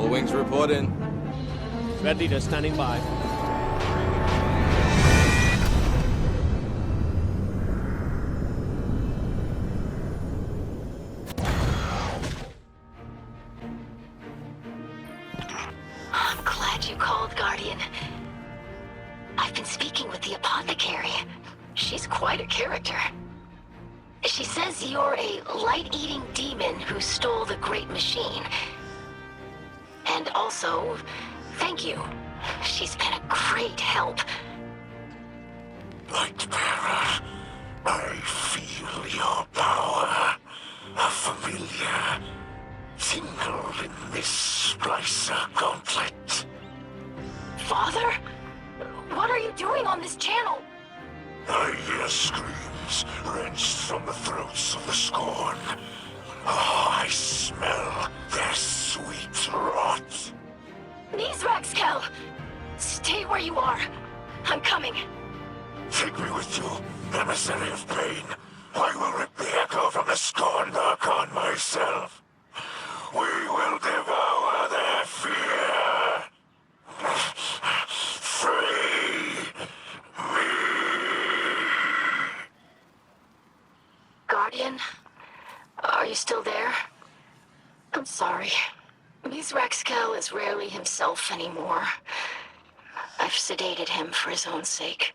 All wings report in. Red leader standing by. I'm glad you called, Guardian. I've been speaking with the apothecary. She's quite a character. She says you're a light-eating demon who stole the Great Machine. And also, thank you. She's been a great help. Lightbearer, I feel your power. A familiar tingle in this splicer gauntlet. Father? What are you doing on this channel? I hear screams wrenched from the throats of the scorn. Oh, I smell their sweet rot. Mithraax, Kell! Stay where you are. I'm coming. Take me with you, emissary of pain. I will rip the echo from the scorned Archon myself. We will devour their fear. Free me. Guardian? Are you still there? I'm sorry. Mithraax Kell is rarely himself anymore. I've sedated him for his own sake.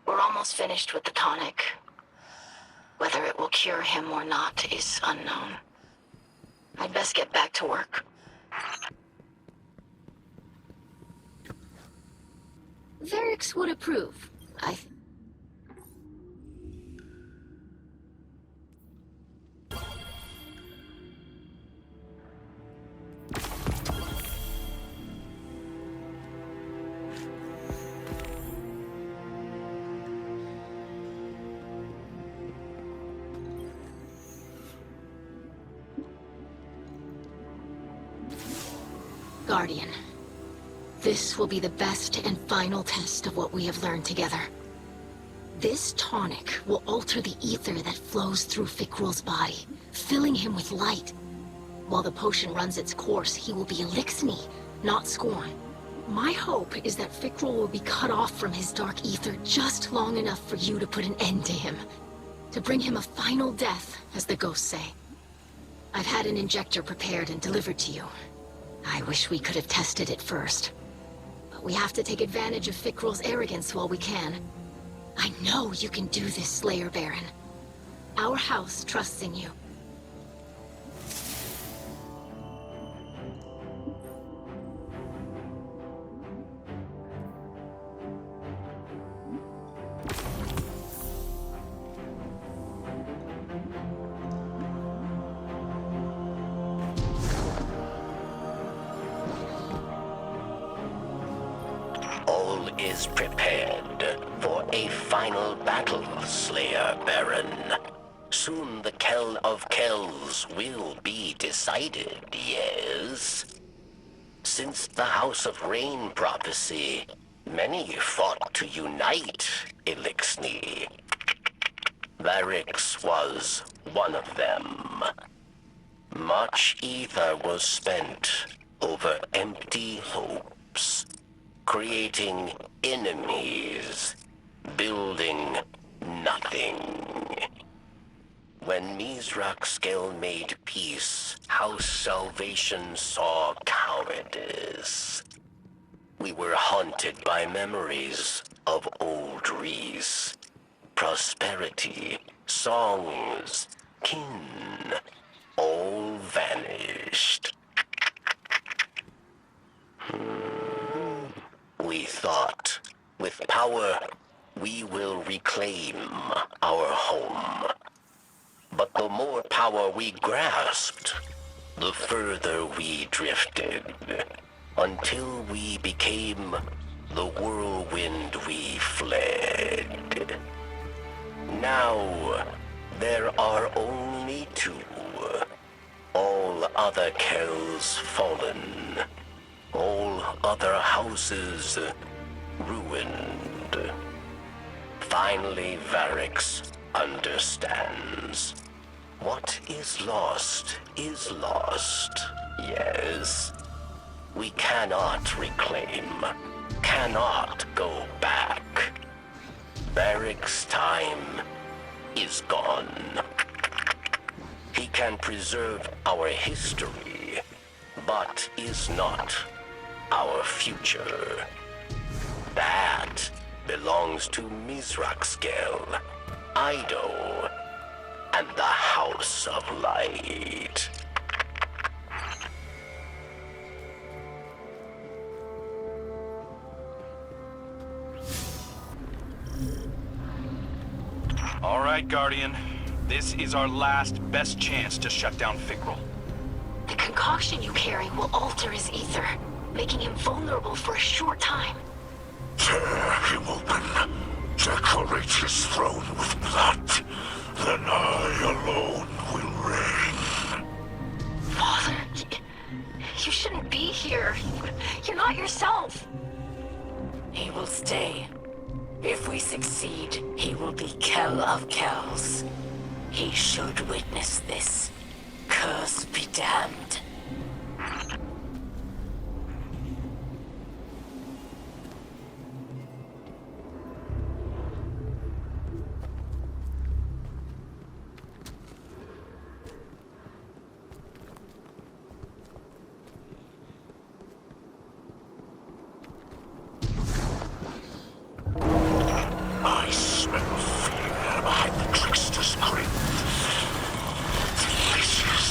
We're almost finished with the tonic. Whether it will cure him or not is unknown. I'd best get back to work. Varix would approve, Guardian. This will be the best and final test of what we have learned together. This tonic will alter the ether that flows through Fikrul's body, filling him with light. While the potion runs its course, he will be Elixni, not Scorn. My hope is that Fikrul will be cut off from his dark ether just long enough for you to put an end to him. To bring him a final death, as the ghosts say. I've had an injector prepared and delivered to you. I wish we could have tested it first. But we have to take advantage of Fikrul's arrogance while we can. I know you can do this, Slayer Baron. Our house trusts in you. All is prepared for a final battle, Slayer Baron. Soon the Kell of Kells will be decided, yes? Since the House of Rain prophecy, many fought to unite Elixni. Varix was one of them. Much ether was spent over empty hopes, creating enemies, building nothing. When Mithraax Kell made peace, House Salvation saw cowardice. We were haunted by memories of old Reese. Prosperity, songs, kin, all vanished. We thought, with power, we will reclaim our home. But the more power we grasped, the further we drifted, until we became the whirlwind we fled. Now, there are only two. All other Kells fallen. All other houses ruined. Finally, Varix understands. What is lost, yes. We cannot reclaim, cannot go back. Barrick's time is gone. He can preserve our history, but is not our future. That belongs to mithraax, Ido, and the House of Light. All right, Guardian. This is our last best chance to shut down Fikrul. The concoction you carry will alter his ether, making him vulnerable for a short time. Tear him open. Decorate his throne with blood. Then I alone will reign. Father, you shouldn't be here. You're not yourself. He will stay. If we succeed, he will be Kell of Kells. He should witness this. Curse be damned. I smell fear behind the trickster's grin. Delicious.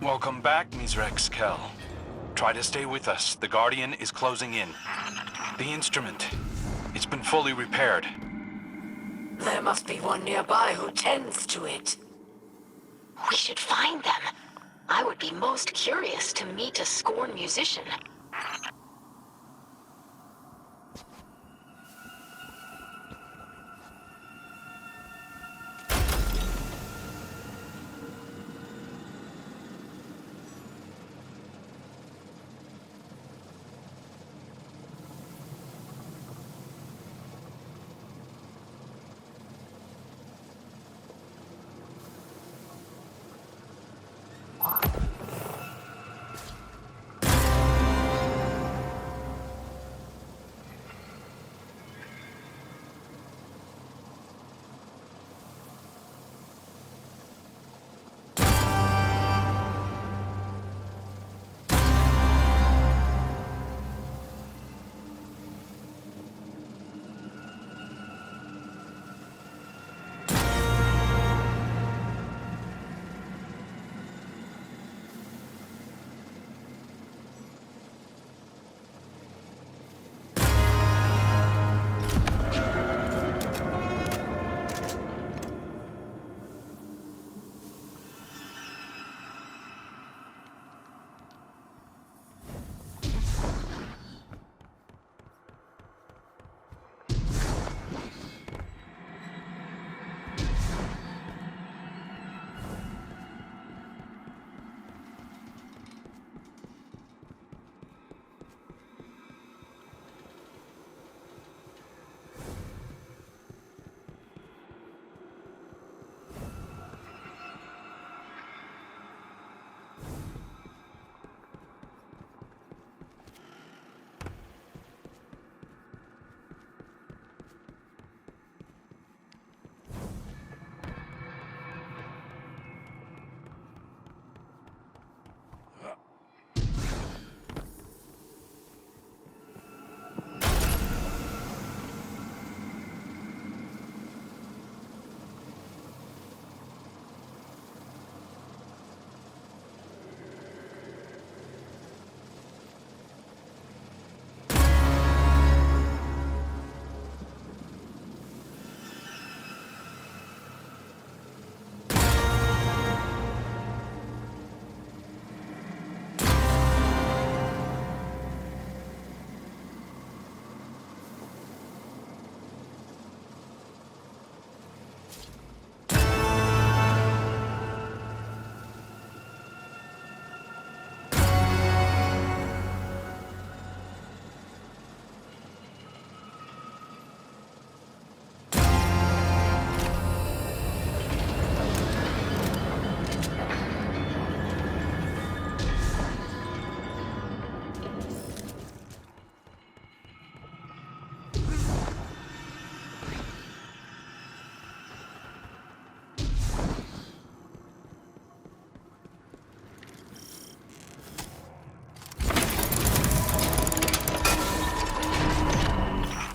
Welcome back, mithraax Kell. Try to stay with us. The Guardian is closing in. The instrument, it's been fully repaired. There must be one nearby who tends to it. We should find them. I would be most curious to meet a scorn musician.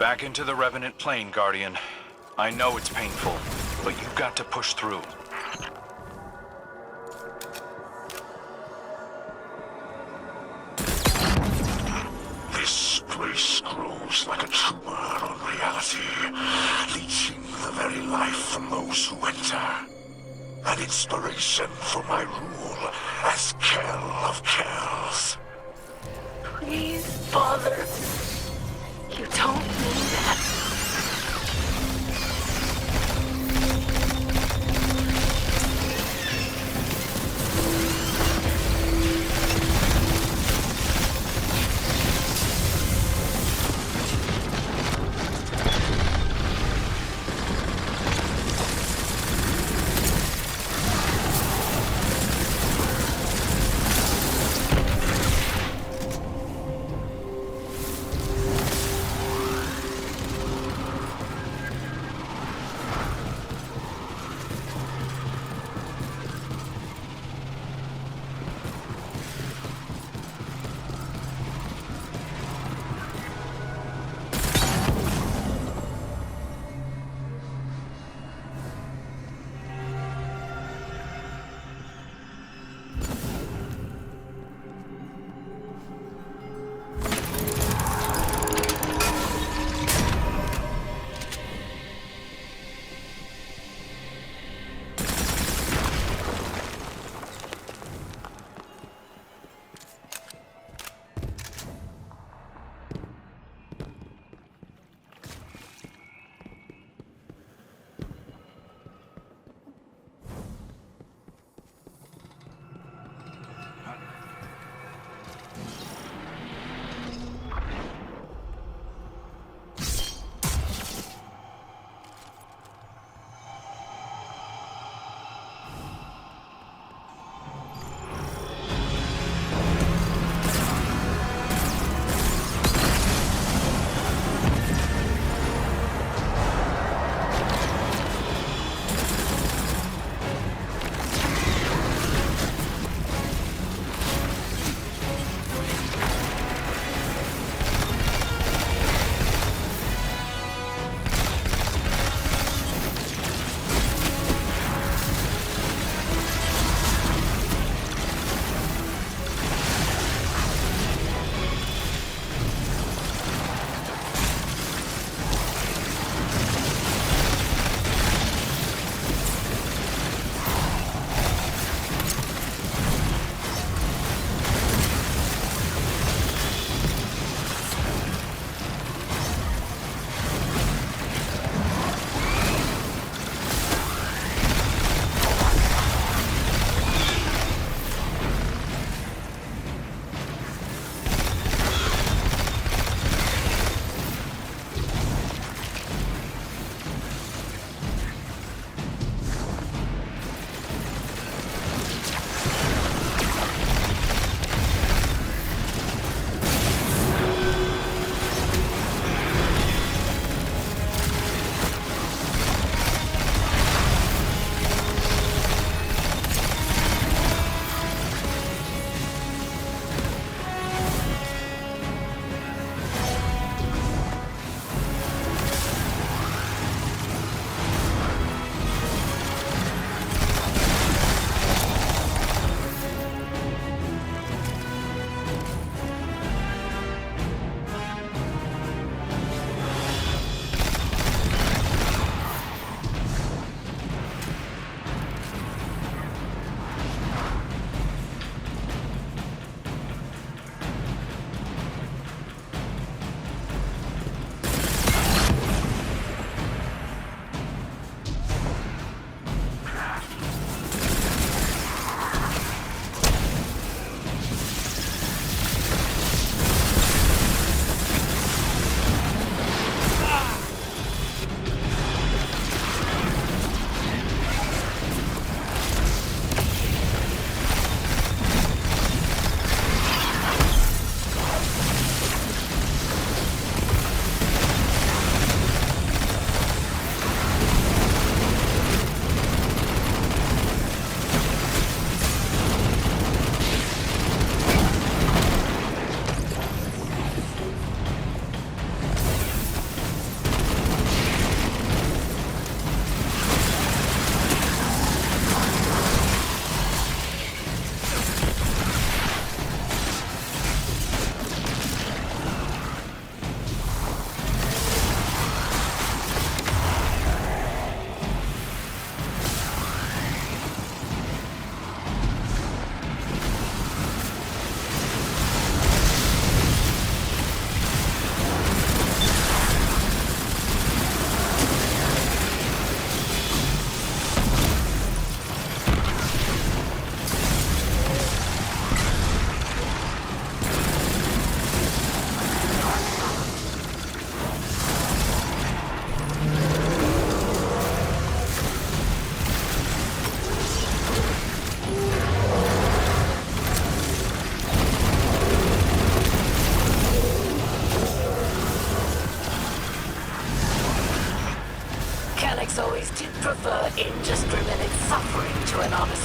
Back into the Revenant plane, Guardian. I know it's painful, but you've got to push through. This place grows like a tumor on reality, leeching the very life from those who enter. An inspiration for my rule as Kell of Kells. Please, Father. You don't mean that.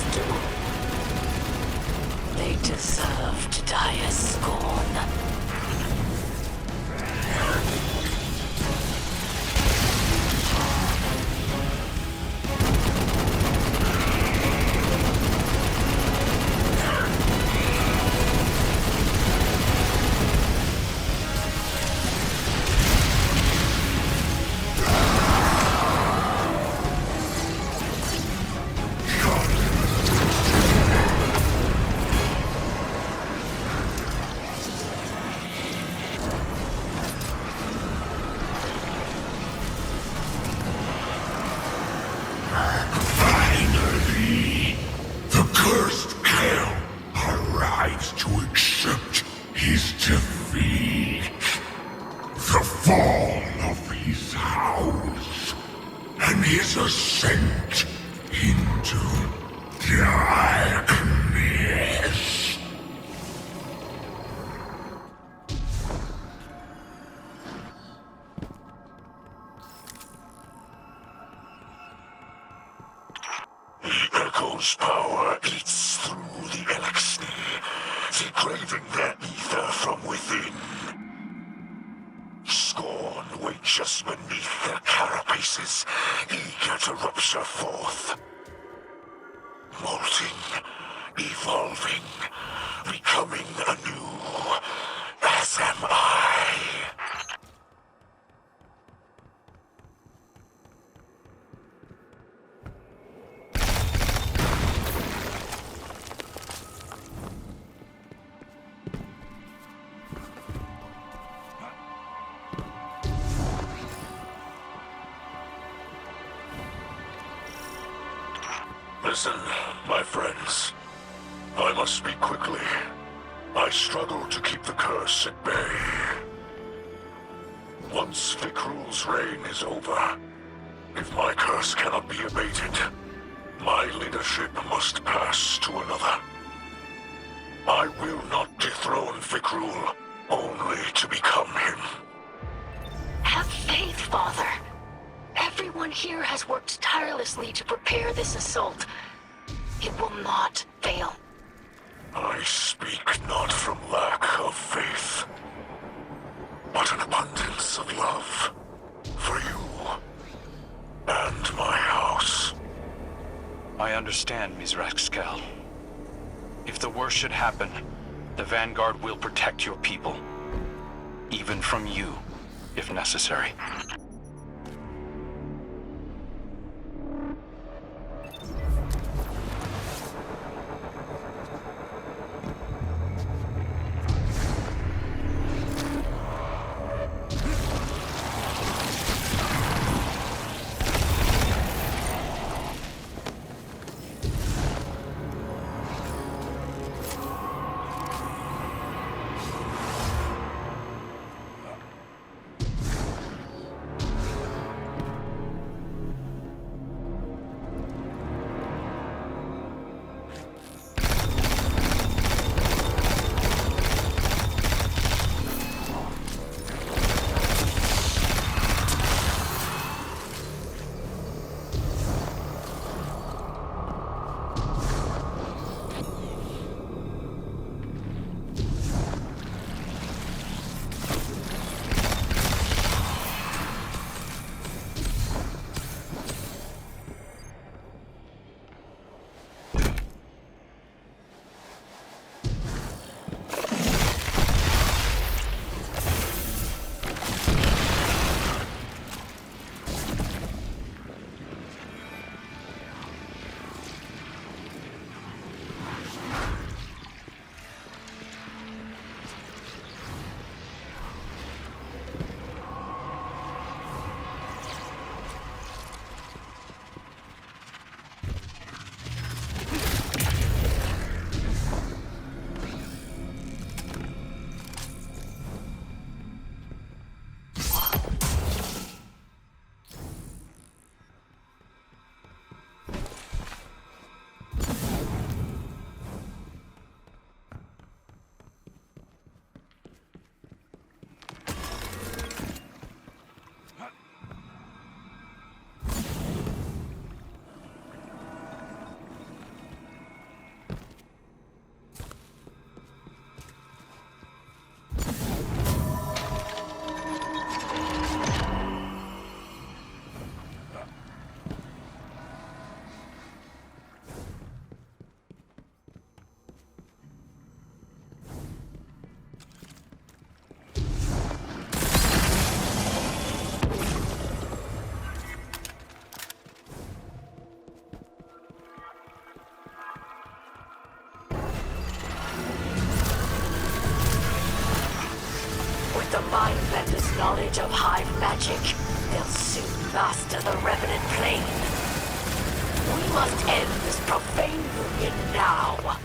rebels do. They deserve to die as scorn. Finally, the cursed kell arrives to accept his defeat. The fall of his house and his ascent into darkness. The echo's power eats through the Elixir, degrading their ether from within. Scorn waits just beneath their carapaces, eager to rupture forth. Molting, evolving, becoming anew, as am I. Listen, my friends. I must speak quickly. I struggle to keep the curse at bay. Once Fikrul's reign is over, if my curse cannot be abated, my leadership must pass to another. I will not dethrone Fikrul, only to become him. Have faith, Father. Everyone here has worked tirelessly to prepare this assault. It will not fail. I speak not from lack of faith, but an abundance of love for you and my house. I understand, mithraax Kell. If the worst should happen, the Vanguard will protect your people. Even from you, if necessary. the Mindbender's knowledge of hive magic, they'll soon master the Revenant plane. We must end this profane union now.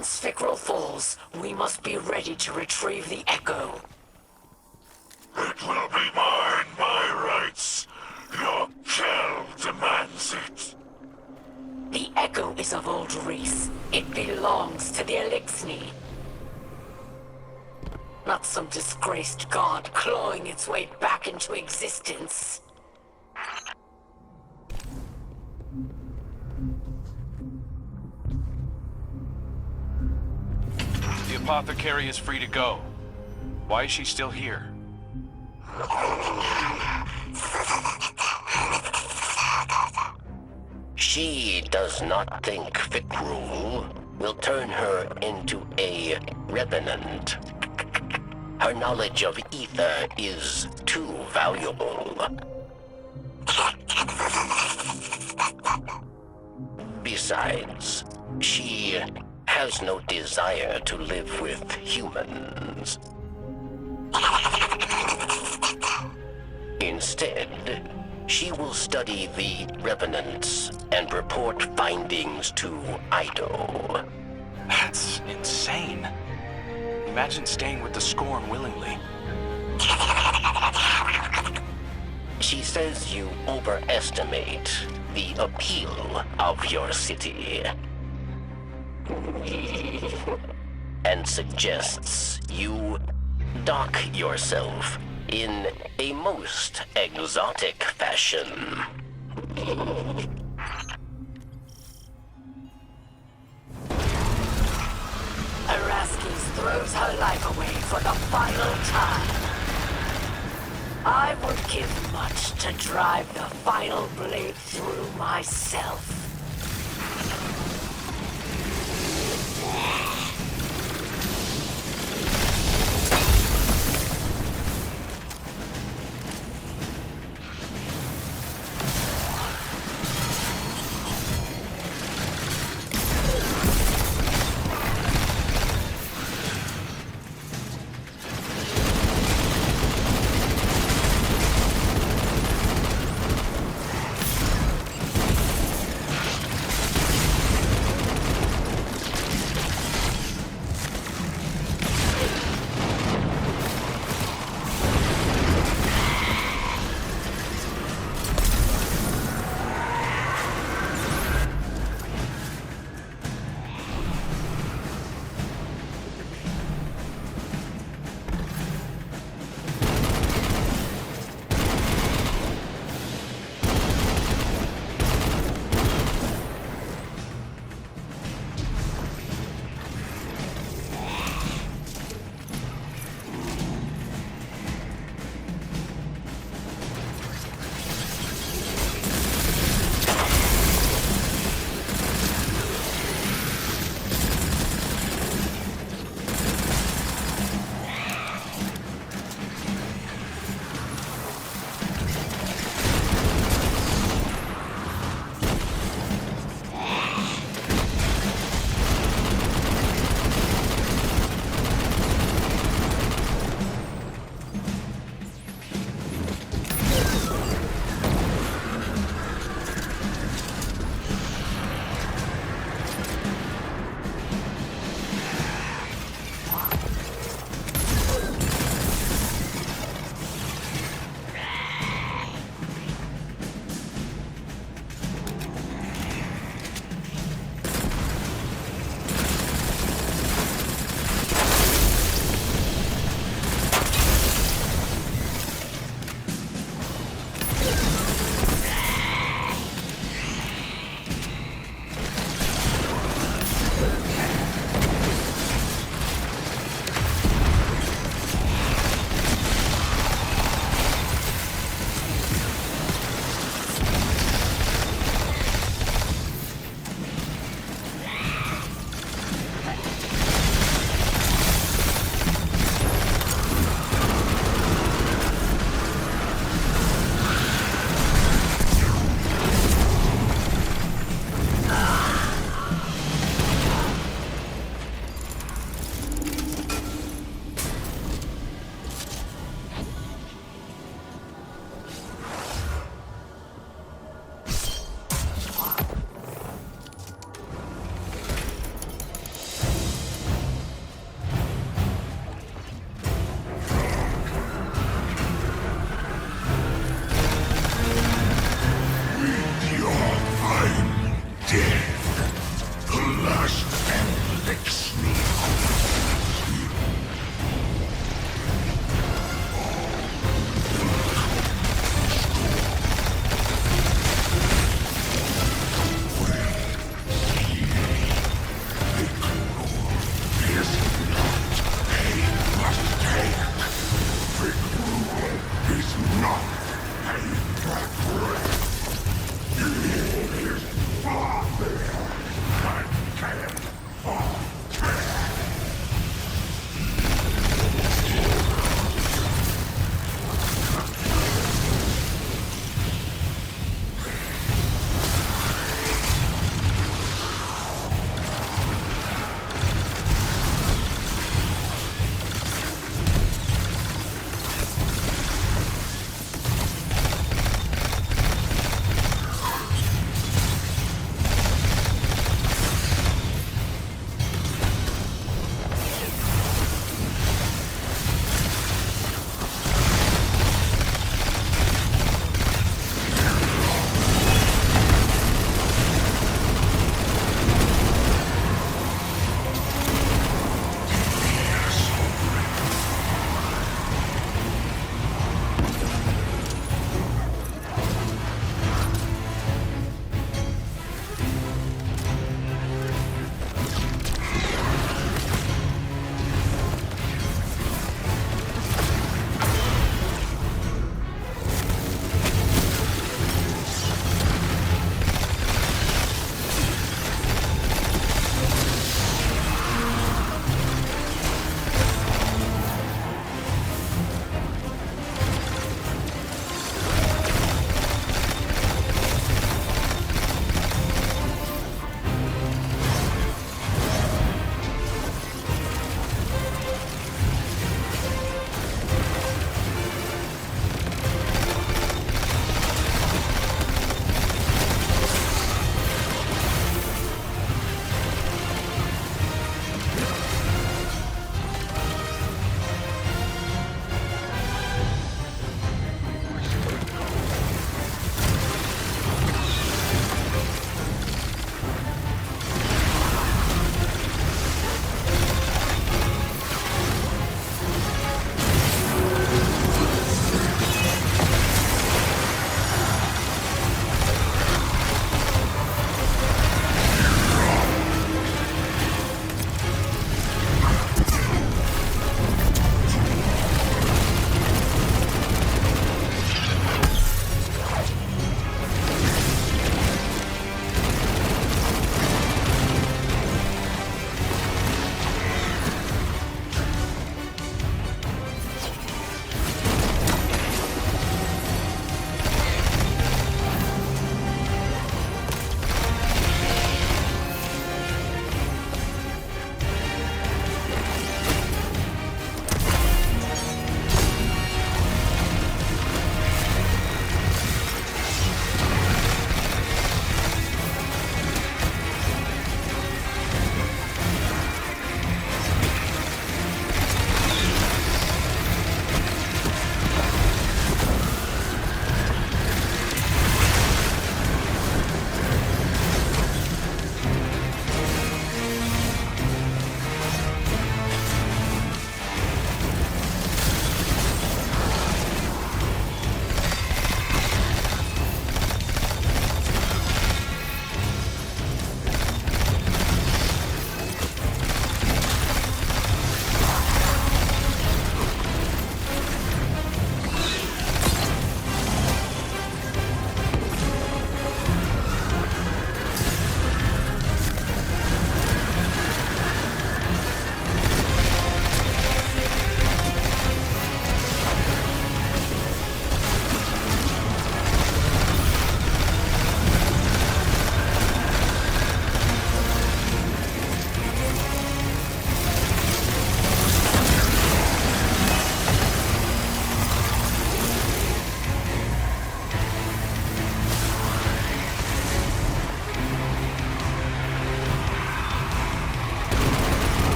Once Fickrel falls, we must be ready to retrieve the Echo. It will be mine by rights. Your kell demands it. The Echo is of old race. It belongs to the Elixni. Not some disgraced god clawing its way back into existence. The apothecary is free to go. Why is she still here? She does not think Fickrel will turn her into a Revenant. Her knowledge of ether is too valuable. Besides, she has no desire to live with humans. Instead, she will study the Revenants and report findings to Ido. That's insane. Imagine staying with the Scorn willingly. She says you overestimate the appeal of your city. And suggests you dock yourself in a most exotic fashion. Araskis throws her life away for the final time. I would give much to drive the final blade through myself.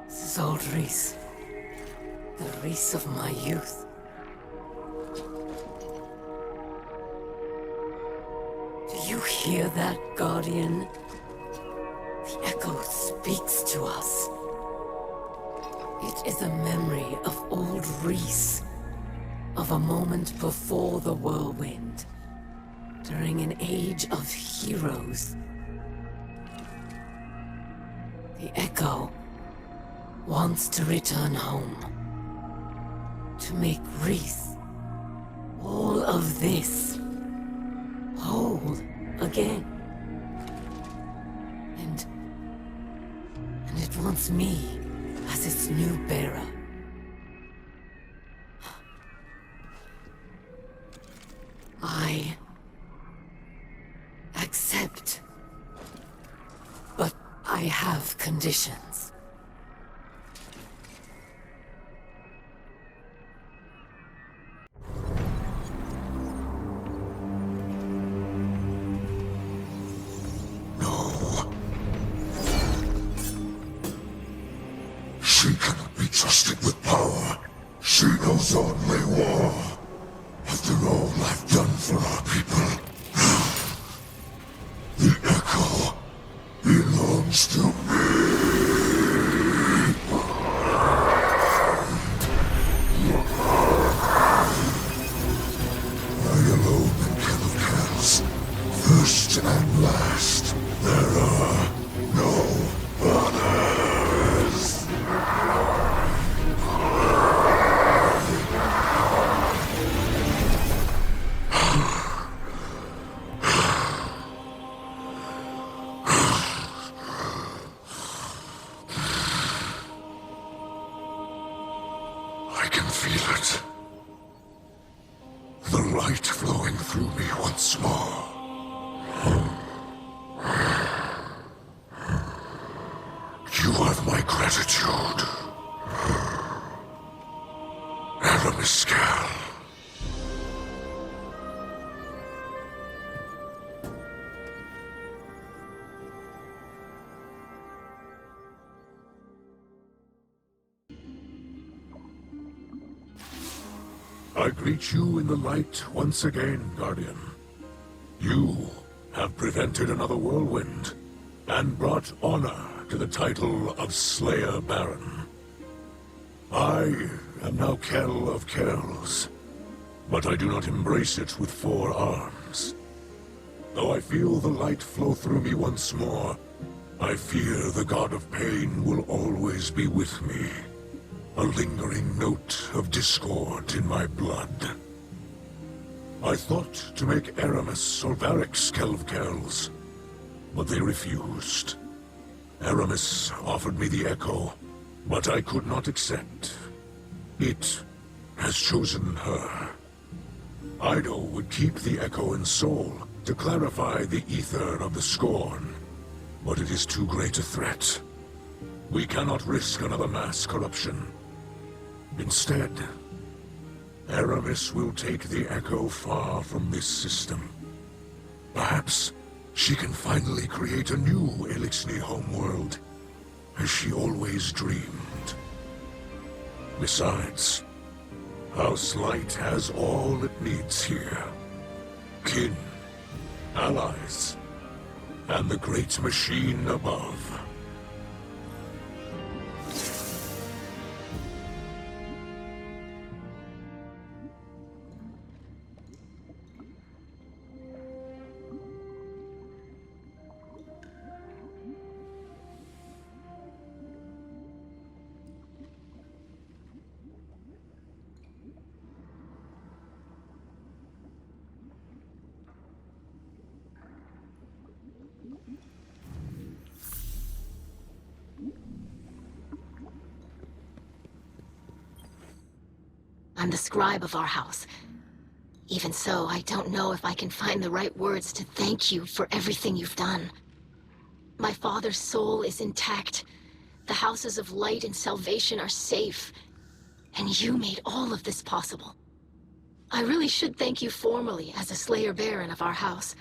This is old Reese. The Reese of my youth. Do you hear that, Guardian? The echo speaks to us. It is a memory of old Reese, of a moment before the whirlwind, during an age of heroes. The echo wants to return home, to make Reese, all of this, whole again. And it wants me as its new bearer. I accept, but I have conditions. She cannot be trusted with power. She knows only war. After all I've done for our people, the echo belongs to me. I alone am Kell of Kells, first and last. There are no others. I can feel it. The light flowing through me once more. You have my gratitude. Eramis Kell. I greet you in the light once again, Guardian. You have prevented another whirlwind, and brought honor to the title of Slayer Baron. I am now Kell of Kells, but I do not embrace it with 4 arms. Though I feel the light flow through me once more, I fear the God of Pain will always be with me. A lingering note of discord in my blood. I thought to make Eramis or Varric's Kell of Kells, but they refused. Eramis offered me the Echo, but I could not accept. It has chosen her. Ido would keep the Echo in Soul to clarify the ether of the Scorn, but it is too great a threat. We cannot risk another mass corruption. Instead, Eramis will take the Echo far from this system. Perhaps she can finally create a new Elixni homeworld, as she always dreamed. Besides, House Light has all it needs here. Kin, allies, and the great machine above. I'm the scribe of our house. Even so, I don't know if I can find the right words to thank you for everything you've done. My father's soul is intact. The houses of light and salvation are safe. And you made all of this possible. I really should thank you formally as a Slayer Baron of our house.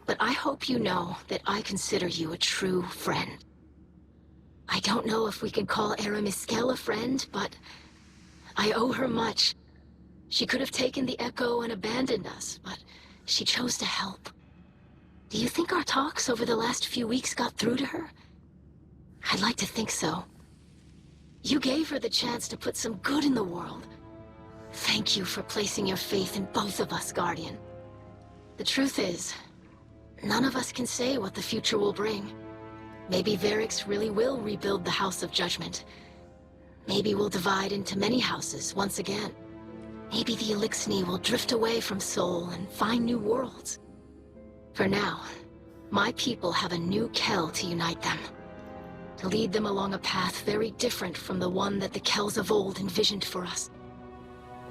But I hope you know that I consider you a true friend. I don't know if we can call Eramis a friend, but I owe her much. She could have taken the Echo and abandoned us, but she chose to help. Do you think our talks over the last few weeks got through to her? I'd like to think so. You gave her the chance to put some good in the world. Thank you for placing your faith in both of us, Guardian. The truth is, none of us can say what the future will bring. Maybe Varix really will rebuild the House of Judgment. Maybe we'll divide into many houses once again. Maybe the Elixni will drift away from Sol and find new worlds. For now, my people have a new Kell to unite them. To lead them along a path very different from the one that the Kells of old envisioned for us.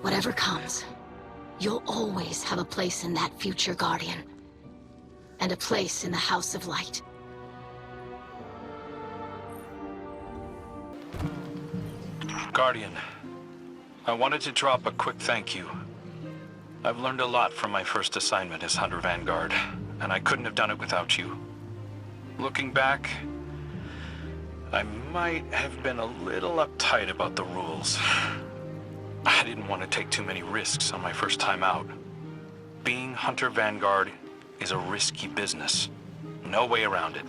Whatever comes, you'll always have a place in that future, Guardian. And a place in the House of Light. Guardian, I wanted to drop a quick thank you. I've learned a lot from my first assignment as Hunter Vanguard, and I couldn't have done it without you. Looking back, I might have been a little uptight about the rules. I didn't want to take too many risks on my first time out. Being Hunter Vanguard is a risky business. No way around it.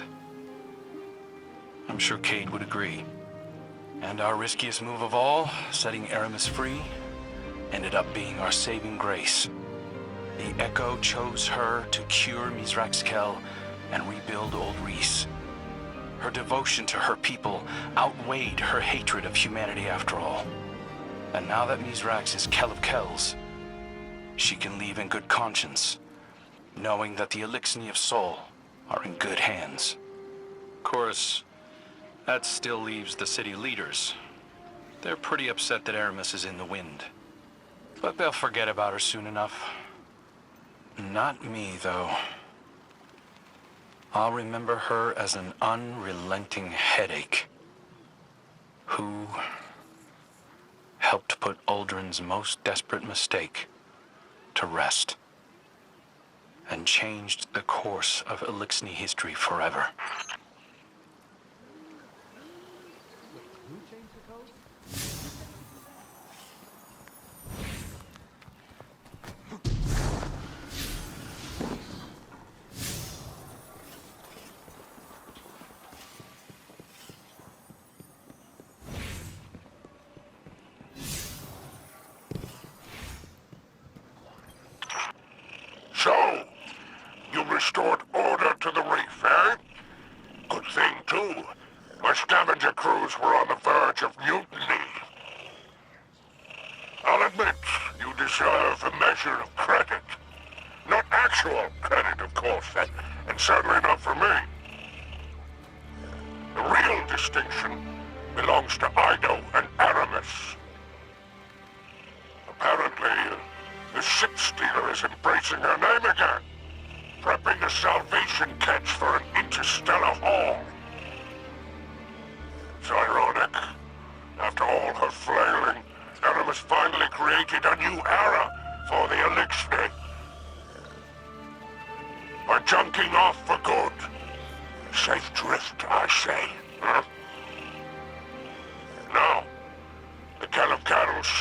I'm sure Cayde would agree. And our riskiest move of all, setting Eramis free, ended up being our saving grace. The Echo chose her to cure mithraax kell and rebuild Old Reese. Her devotion to her people outweighed her hatred of humanity after all. And now that mithraax is kell of kells, she can leave in good conscience, knowing that the Elixni of Sol are in good hands. Of course, that still leaves the city leaders. They're pretty upset that Eramis is in the wind. But they'll forget about her soon enough. Not me, though. I'll remember her as an unrelenting headache who helped put Uldren's most desperate mistake to rest and changed the course of Elixni history forever. So, you restored order to the reef, eh? Good thing, too. My scavenger crews were on the verge of mutiny. I'll admit, you deserve a measure of credit. Not actual credit, of course, and certainly not for me. The real distinction belongs to Ido and Eramis. Apparently, the ship stealer is embracing her name again, prepping a salvation catch for an interstellar haul. It's ironic. After all her flailing, Eramis finally created a new era for the Elixni. We're junking off for good. Safe drift, I say. Huh? Now, the Kell of Kells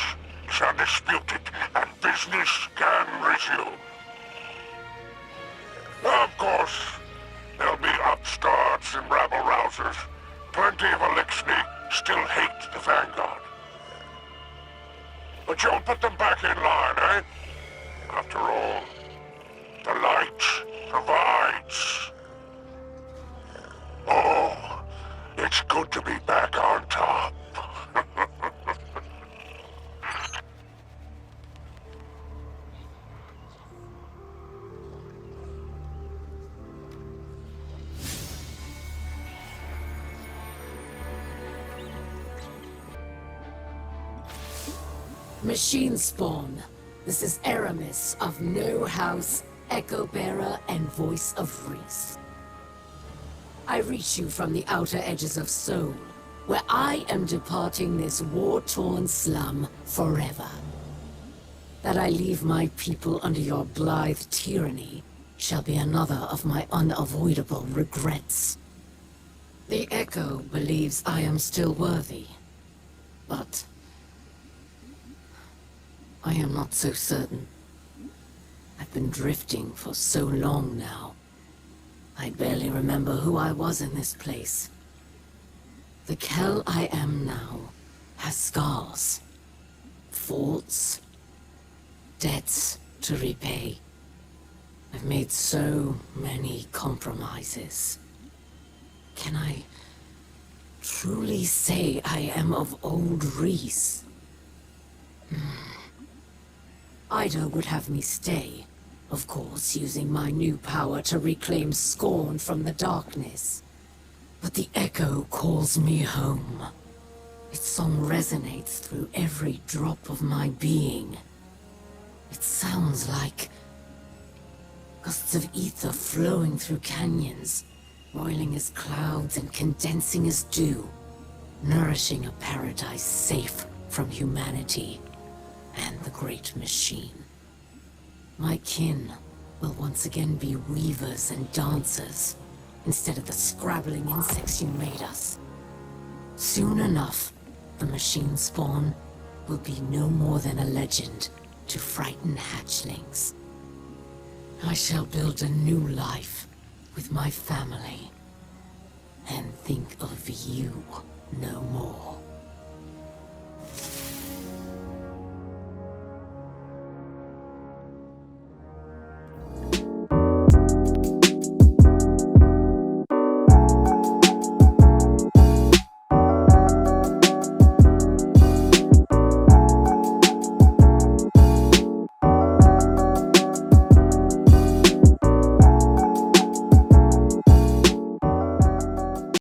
is undisputed, and business can resume. Of course, there'll be upstarts and rabble-rousers. Plenty of Elixni still hate the Vanguard. But you'll put them back in line, eh? After all, the light provides. Oh, it's good to be back on top. Machine spawn. This is Eramis of No House, Echo Bearer, and Voice of Reese. I reach you from the outer edges of Seoul, where I am departing this war-torn slum forever. That I leave my people under your blithe tyranny shall be another of my unavoidable regrets. The Echo believes I am still worthy, but I am not so certain. I've been drifting for so long now. I barely remember who I was in this place. The Kell I am now has scars, faults, debts to repay. I've made so many compromises. Can I truly say I am of old Reese? Ida would have me stay, of course, using my new power to reclaim Scorn from the darkness. But the Echo calls me home. Its song resonates through every drop of my being. It sounds like gusts of ether flowing through canyons, boiling as clouds and condensing as dew, nourishing a paradise safe from humanity and the great machine. My kin will once again be weavers and dancers, instead of the scrabbling insects you made us. Soon enough, the machine spawn will be no more than a legend to frighten hatchlings. I shall build a new life with my family, and think of you no more.